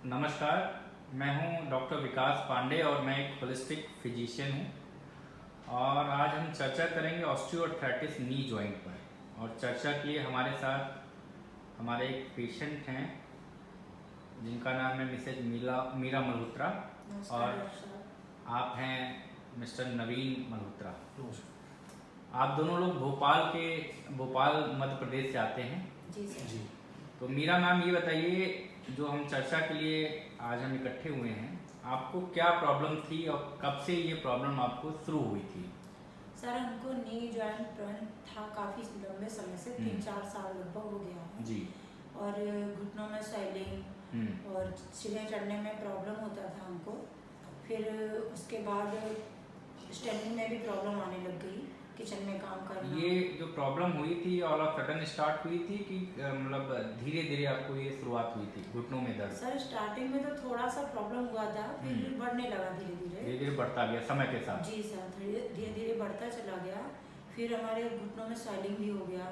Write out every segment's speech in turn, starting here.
नमस्कार, मैं हूं डॉक्टर विकास पांडे और मैं एक होलिस्टिक फिजिशियन हूं और आज हम चर्चा करेंगे ऑस्टियोआर्थराइटिस नी जॉइंट पर। और चर्चा के लिए हमारे साथ हमारे एक पेशेंट हैं जिनका नाम है मिसेज मीरा मल्होत्रा और आप हैं मिस्टर नवीन मल्होत्रा। आप दोनों लोग भोपाल मध्य प्रदेश से आते हैं। जी सर। जी। तो मीरा मैम, ये बताइए, जो हम चर्चा के लिए आज हम इकट्ठे हुए हैं, आपको क्या प्रॉब्लम थी और कब से ये प्रॉब्लम आपको शुरू हुई थी? सर, हमको नी जॉइंट पेन था काफ़ी लंबे समय से, 3-4 साल लगभग हो गया है जी। और घुटनों में स्वेलिंग और सीढ़ियाँ चढ़ने में प्रॉब्लम होता था हमको। फिर उसके बाद स्टैंडिंग में भी प्रॉब्लम आने लग गई, किचन में काम करना। ये जो प्रॉब्लम हुई थी ऑल ऑफ सडन स्टार्ट हुई थी कि मतलब धीरे धीरे आपको ये शुरुआत हुई थी घुटनों में दर्द? सर, स्टार्टिंग में तो थोड़ा सा प्रॉब्लम हुआ था, फिर बढ़ने लगा धीरे धीरे बढ़ता गया समय के साथ। जी सर, धीरे धीरे बढ़ता चला गया। फिर हमारे घुटनों में स्वेलिंग भी हो गया,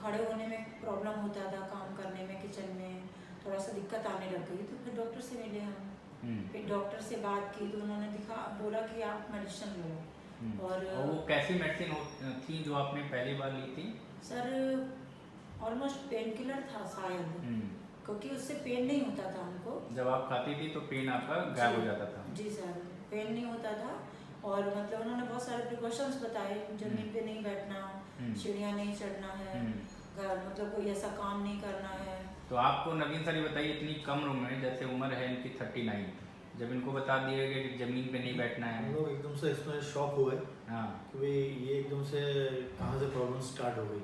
खड़े होने में प्रॉब्लम होता था, काम करने में किचन में थोड़ा सा दिक्कत आने लग गई। तो फिर डॉक्टर से मिले हम। फिर डॉक्टर से बात की तो उन्होंने बोला कि आप मेडिसिन लो। और वो कैसी मेडिसिन थी जो आपने पहली बार ली थी? सर, ऑलमोस्ट पेन किलर था शायद, क्योंकि उससे पेन नहीं होता था हमको। जब आप खाती थी तो पेन आपका गायब हो जाता था? जी सर, पेन नहीं होता था। और मतलब उन्होंने बहुत सारे प्रिकॉशंस बताए, जमीन पे नहीं बैठना, सीढ़ियाँ नहीं चढ़ना है, घर मतलब कोई ऐसा काम नहीं करना है। तो आपको नवीन सर ये बताइए, इतनी कम उम्र में, जैसे उम्र है इनकी 39, जब इनको बता दिया गया कि जमीन पे नहीं बैठना है, हम लोग एकदम से इसमें शॉक हुए। हाँ, कि भाई ये एकदम से कहाँ से प्रॉब्लम स्टार्ट हो गई।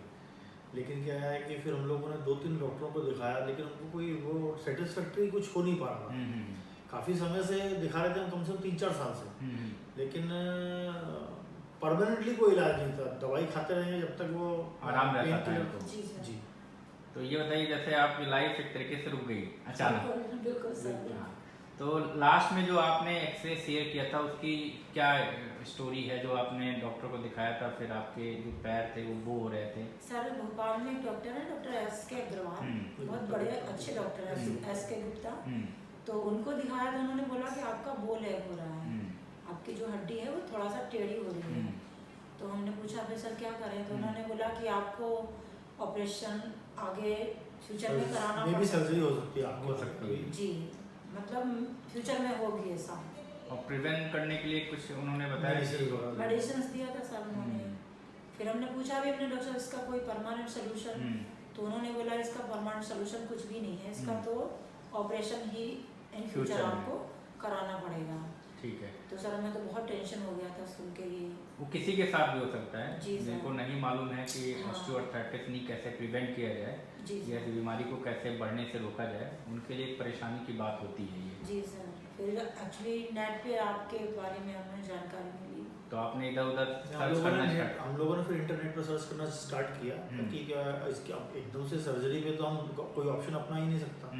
लेकिन क्या है कि फिर हम लोगों ने 2-3 डॉक्टरों को दिखाया, लेकिन उनको कोई वो सेटिस्फैक्ट्री कुछ हो नहीं पा रहा था। काफ़ी समय से दिखा रहे थे हम, कम से कम 3-4 साल से, लेकिन परमानेंटली कोई इलाज नहीं था। दवाई खाते रहेंगे जब तक वो आराम रहता था इनको। जी। तो ये बताइए, जैसे आपकी लाइफ एक तरीके से रुक गई अचानक। बिल्कुल सर। तो लास्ट में जो आपने एक्सरे शेयर किया था, उसकी क्या स्टोरी है जो आपने डॉक्टर को दिखाया था? फिर आपके जो पैर थे वो हो रहे थे। सर, भोपाल में एक डॉक्टर है, डॉक्टर एस.के. अग्रवाल, बहुत बड़े अच्छे डॉक्टर है, एस.के. गुप्ता। तो उनको दिखाया तो उन्होंने बोला कि आपका बो लैग हो रहा है, आपकी जो हड्डी है वो थोड़ा सा टेढ़ी हो रही है। तो हमने पूछा फिर सर क्या करें? तो उन्होंने बोला कि आपको ऑपरेशन आगे फ्यूचर में कराना पड़ेगा, सर्जरी हो सकती है, हो सकती है जी, मतलब फ्यूचर में होगी ऐसा। और प्रिवेंट करने के लिए कुछ उन्होंने बताया, मेडिसिन दिया था सर उन्होंने। फिर हमने पूछा भी अपने डॉक्टर इसका कोई परमानेंट सोल्यूशन? तो उन्होंने बोला इसका परमानेंट सोल्यूशन कुछ भी नहीं है, इसका तो ऑपरेशन ही इन फ्यूचर आपको कराना पड़ेगा। ठीक है। तो सर हमें तो बहुत टेंशन हो गया था सुन के। ये वो किसी के साथ भी हो सकता है जिनको नहीं मालूम है कि ऑस्टियोआर्थराइटिस नी कैसे प्रिवेंट किया जाए, या इस बीमारी को कैसे बढ़ने से रोका जाए, उनके लिए एक परेशानी की बात होती है ये। जी सर। फिर एक्चुअली नेट पे आपके बारे में हमें जानकारी मिली, तो आपने इधर उधर हम लोगों ने फिर इंटरनेट पर सर्च करना स्टार्ट किया, क्योंकि क्या इसके एकदम से सर्जरी पे तो हम कोई ऑप्शन अपना ही नहीं सकता।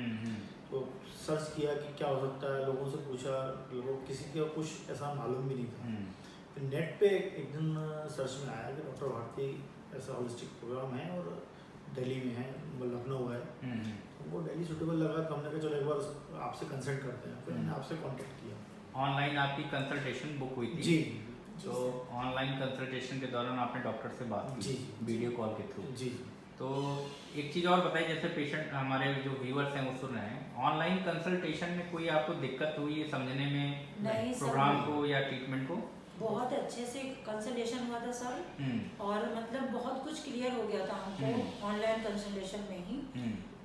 तो सर्च किया कि क्या हो सकता है, लोगों से पूछा, लोगों किसी का कुछ ऐसा मालूम भी नहीं था। फिर नेट पे एक दिन सर्च में आया कि डॉक्टर भारती ऐसा होलिस्टिक प्रोग्राम है और दिल्ली में है, लखनऊ है। हमको दिल्ली सूटेबल लगा तो हमने कहा चलो एक बार आपसे कंसल्ट करते हैं। फिर हमने आपसे कांटेक्ट किया। ऑनलाइन आपकी कंसल्टेशन बुक हुई थी? जी। तो ऑनलाइन कंसल्टेशन के दौरान आपने डॉक्टर से बात की? जी, वीडियो कॉल के थ्रू? जी। तो एक चीज़ और बताइए, जैसे पेशेंट हमारे जो व्यूअर्स हैं वो सुन रहे हैं, ऑनलाइन कंसल्टेशन में कोई आपको दिक्कत हुई है समझने में नहीं प्रोग्राम को या ट्रीटमेंट को? बहुत अच्छे से कंसल्टेशन हुआ था सर, और मतलब बहुत कुछ क्लियर हो गया था हमको ऑनलाइन कंसल्टेशन में ही।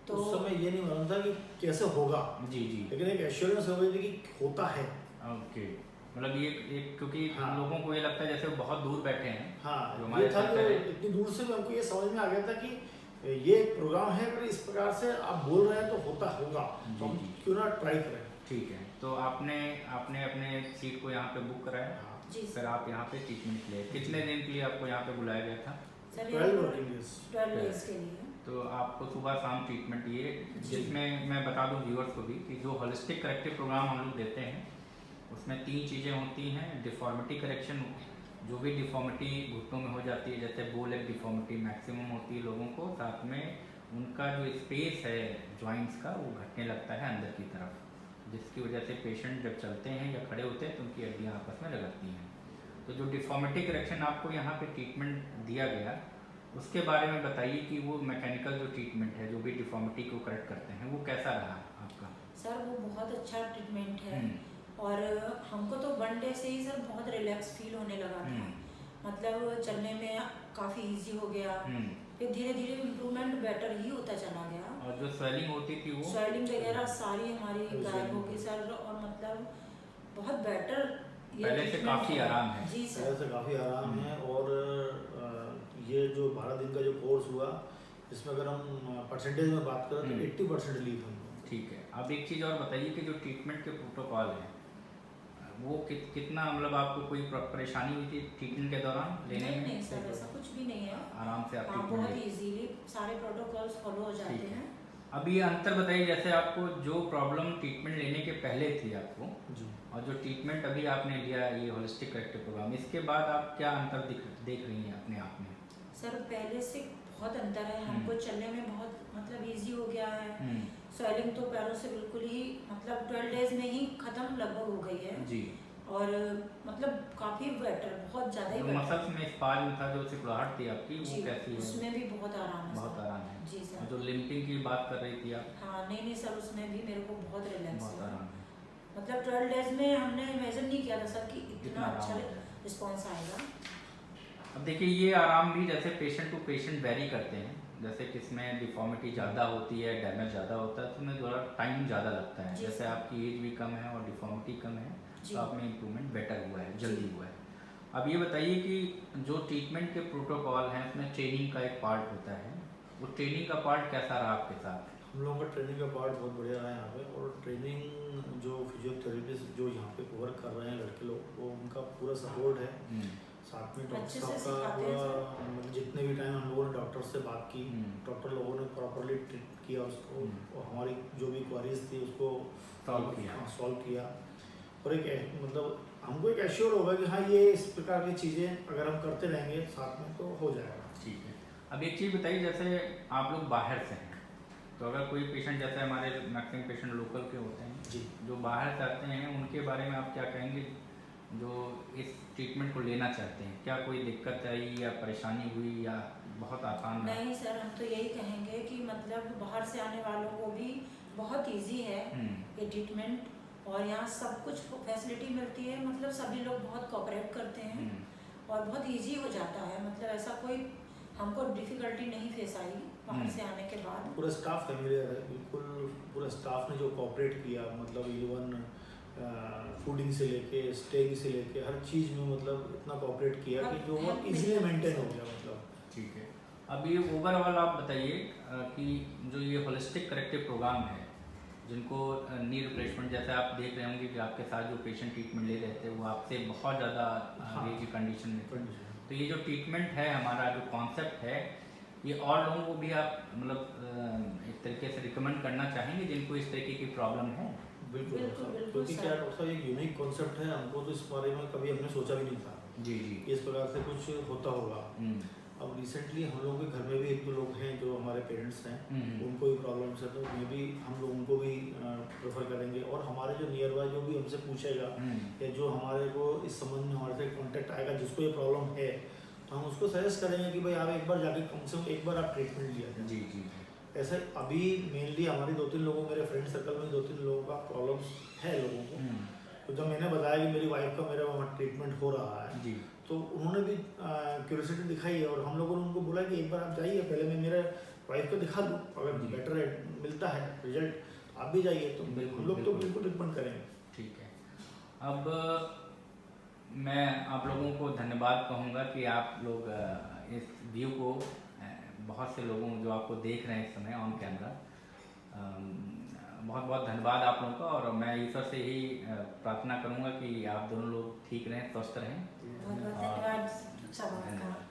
तो उस समय ये नहीं मालूम था कि कैसे होगा। जी जी। लेकिन एक एश्योरेंस हो गई थी कि होता है। ओके, मतलब ये एक क्योंकि लोगों को ये लगता है जैसे वो बहुत दूर बैठे हैं। हाँ, जो हमारे था कि इतनी दूर से भी हमको ये समझ में आ गया था कि ये प्रोग्राम है, अगर इस प्रकार से आप बोल रहे हैं तो होगा, तो हम क्यों ना ट्राई करें। ठीक है। तो आपने अपने सीट को यहाँ पे बुक कराया? जी सर। आप यहाँ पे ट्रीटमेंट के लिए कितने दिन के लिए आपको यहाँ पे बुलाया गया था? 12 डेज के लिए। तो आपको सुबह शाम ट्रीटमेंट दिए, जिसमें मैं बता दूं व्यूअर्स को भी कि जो होलिस्टिक करेक्टिव प्रोग्राम हम लोग देते हैं उसमें 3 चीज़ें होती हैं। डिफॉर्मिटी करेक्शन, जो भी डिफॉर्मिटी घुटनों में हो जाती है, जैसे बो लेग डिफॉर्मिटी मैक्सिमम होती है लोगों को, साथ में उनका जो स्पेस है जॉइंट्स का वो घटने लगता है अंदर की तरफ। जिसकी वजह से पेशेंट जब चलते हैं या खड़े होते हैं तो उनकी हड्डियाँ आपस में रगड़ती हैं। तो जो डिफॉर्मिटी करेक्शन आपको यहाँ पे ट्रीटमेंट दिया गया, उसके बारे में बताइए कि वो मैकेनिकल जो ट्रीटमेंट है जो भी डिफॉर्मिटी को करेक्ट करते हैं वो कैसा रहा आपका? सर वो बहुत अच्छा ट्रीटमेंट है और हमको तो 1 डे से ही सर बहुत रिलैक्स फील होने लगा था। मतलब चलने में काफ़ी इजी हो गया, फिर धीरे धीरे इम्प्रूवमेंट बेटर ही होता चला गया। और जो स्वेलिंग होती थी वो स्वेलिंग वगैरह सारी हमारी गायब हो गई सर, और मतलब बहुत बेटर पहले से काफ़ी आराम है। जी सर, पहले से काफ़ी आराम है। और ये जो 12 दिन का जो कोर्स हुआ, इसमें अगर हम परसेंटेज में बात करें तो 80% रिलीफ है। ठीक है। अब एक चीज़ और बताइए कि जो ट्रीटमेंट के प्रोटोकॉल हैं वो कितना मतलब आपको कोई परेशानी हुई थी ट्रीटमेंट के दौरान लेने में? नहीं सर, ऐसा कुछ भी नहीं है, आराम से आप हाँ ट्रीटमेंट बहुत ले। इजीली सारे प्रोटोकॉल्स फॉलो हो जाते हैं। अब ये अंतर बताइए, जैसे आपको जो प्रॉब्लम ट्रीटमेंट लेने के पहले थी आपको जी। और जो ट्रीटमेंट अभी आपने लिया ये होलिस्टिक करेक्टिव प्रोग्राम, इसके बाद आप क्या अंतर देख रही हैं अपने आप में? सर पहले से बहुत अंतर है, हमको चलने में बहुत मतलब इजी हो गया है। स्वेलिंग तो पैरों से बिल्कुल ही मतलब 12 डेज में ही खत्म लगभग हो गई है जी। और मतलब काफ़ी बेटर, बहुत ज़्यादा ही जो बेटर। मसल्स में स्पाज में था जो सिकुड़ाहट थी आपकी वो जी, कैसी है? उसमें भी बहुत आराम है बहुत सर। आराम है। जी और सर। जो लिम्पिंग की बात कर रही थी आप? हाँ नहीं सर, उसमें भी मेरे को बहुत रिलैक्स बहुत है। आराम है। मतलब 12 डेज में हमने इमेजिन नहीं किया था सर कि इतना इतना अच्छा आराम है। रिस्पॉन्स आएगा। अब देखिए ये आराम भी जैसे पेशेंट टू पेशेंट वेरी करते हैं, जैसे किसमें डिफॉर्मिटी ज़्यादा होती है, डैमेज ज़्यादा होता है तो उसमें थोड़ा टाइम ज़्यादा लगता है। जी जैसे सर। आपकी एज भी कम है और डिफॉर्मिटी कम है जी। तो आप में इम्प्रूवमेंट बेटर हुआ है, जल्दी हुआ है। अब ये बताइए कि जो ट्रीटमेंट के प्रोटोकॉल हैं उसमें ट्रेनिंग का एक पार्ट होता है, वो ट्रेनिंग का पार्ट कैसा रहा आपके साथ? हम लोगों का ट्रेनिंग का पार्ट बहुत बढ़िया रहा है यहाँ पे। और ट्रेनिंग जो फिजियोथेरेपिस्ट जो यहाँ पे वर्क कर रहे हैं लड़के लोग, वो उनका पूरा सपोर्ट है। साथ में अच्छे डॉक्टर से साहब का सिखाते हैं पूरा मतलब जितने भी टाइम हम लोगों ने डॉक्टर से बात की, डॉक्टर लोगों ने प्रॉपरली ट्रीट किया उसको और हमारी जो भी क्वारीज थी उसको सॉल्व किया। और एक मतलब हमको एक एश्योर होगा कि हाँ ये इस प्रकार की चीज़ें अगर हम करते रहेंगे साथ में तो हो जाएगा। ठीक है। अब एक चीज़ बताइए, जैसे आप लोग बाहर से हैं तो अगर कोई पेशेंट, जैसे हमारे मैक्सिमम पेशेंट लोकल के होते हैं जी, जो बाहर से आते हैं, उनके बारे में आप क्या कहेंगे जो इस ट्रीटमेंट को लेना चाहते हैं? क्या कोई दिक्कत आई या परेशानी हुई या बहुत आसान रहा? नहीं सर, हम तो यही कहेंगे कि मतलब बाहर से आने वालों को भी बहुत इजी है ये ट्रीटमेंट, और यहाँ सब कुछ फैसिलिटी मिलती है। मतलब सभी लोग बहुत कोऑपरेट करते हैं और बहुत इजी हो जाता है। मतलब ऐसा कोई हमको डिफ़िकल्टी नहीं फेस आई बाहर से आने के बाद। पूरा स्टाफ फेमिलियर है बिल्कुल। पूरा स्टाफ ने जो कोऑपरेट किया, मतलब इवन फूडिंग से लेके स्टेइंग से लेके हर चीज़ में मतलब इतना कोऑपरेट किया कि जो बहुत इजीली मेंटेन हो गया। मतलब ठीक है। अब ये ओवरऑल आप बताइए कि जो ये होलिस्टिक करेक्टिव प्रोग्राम है, जिनको नी रिप्लेसमेंट, जैसे आप देख रहे होंगे कि आपके साथ जो पेशेंट ट्रीटमेंट ले रहे थे वो आपसे बहुत ज़्यादा आगे की कंडीशन में थे, तो ये जो ट्रीटमेंट है हमारा जो कॉन्सेप्ट है, ये और लोगों को भी आप मतलब एक तरीके से रिकमेंड करना चाहेंगे जिनको इस तरीके की प्रॉब्लम है? बिल्कुल, बिल्कुल क्योंकि क्या डॉक्टर एक यूनिक कॉन्सेप्ट है। हमको तो इस बारे में कभी हमने सोचा भी नहीं था जी जी इस प्रकार से कुछ होता होगा। अब रिसेंटली हम लोगों के घर में भी एक दो लोग हैं जो हमारे पेरेंट्स हैं, उनको भी प्रॉब्लम्स है, तो मे भी हम लोग उनको भी प्रेफर करेंगे। और हमारे जो नियर बाय जो भी हमसे पूछेगा या जो हमारे को इस संबंध में हमारे से कॉन्टेक्ट आएगा जिसको ये प्रॉब्लम है, तो हम उसको सजेस्ट करेंगे कि भाई आप एक बार जाके कम से कम एक बार आप ट्रीटमेंट लिया जाए। जी जी। ऐसे अभी मेनली हमारी 2-3 लोगों, मेरे फ्रेंड सर्कल में 2-3 लोगों का प्रॉब्लम्स है लोगों को। तो जब मैंने बताया कि मेरी वाइफ का मेरे वहाँ ट्रीटमेंट हो रहा है जी, तो उन्होंने भी क्यूरियोसिटी दिखाई है। और हम लोगों ने उनको बोला कि एक बार आप जाइए, पहले मैं मेरे वाइफ को दिखा दूँ, अगर बेटर मिलता है रिजल्ट आप भी जाइए। तो हम लोग तो बिल्कुल रिकमेंड करेंगे। ठीक है। अब मैं आप लोगों को धन्यवाद कहूँगा कि आप लोग इस व्यू को, बहुत से लोगों जो आपको देख रहे हैं इस समय ऑन कैमरा, बहुत बहुत धन्यवाद आप लोगों का। और मैं ईश्वर से ही प्रार्थना करूँगा कि आप दोनों लोग ठीक रहें, स्वस्थ रहें। बहुत बहुत धन्यवाद। धन्यवाद।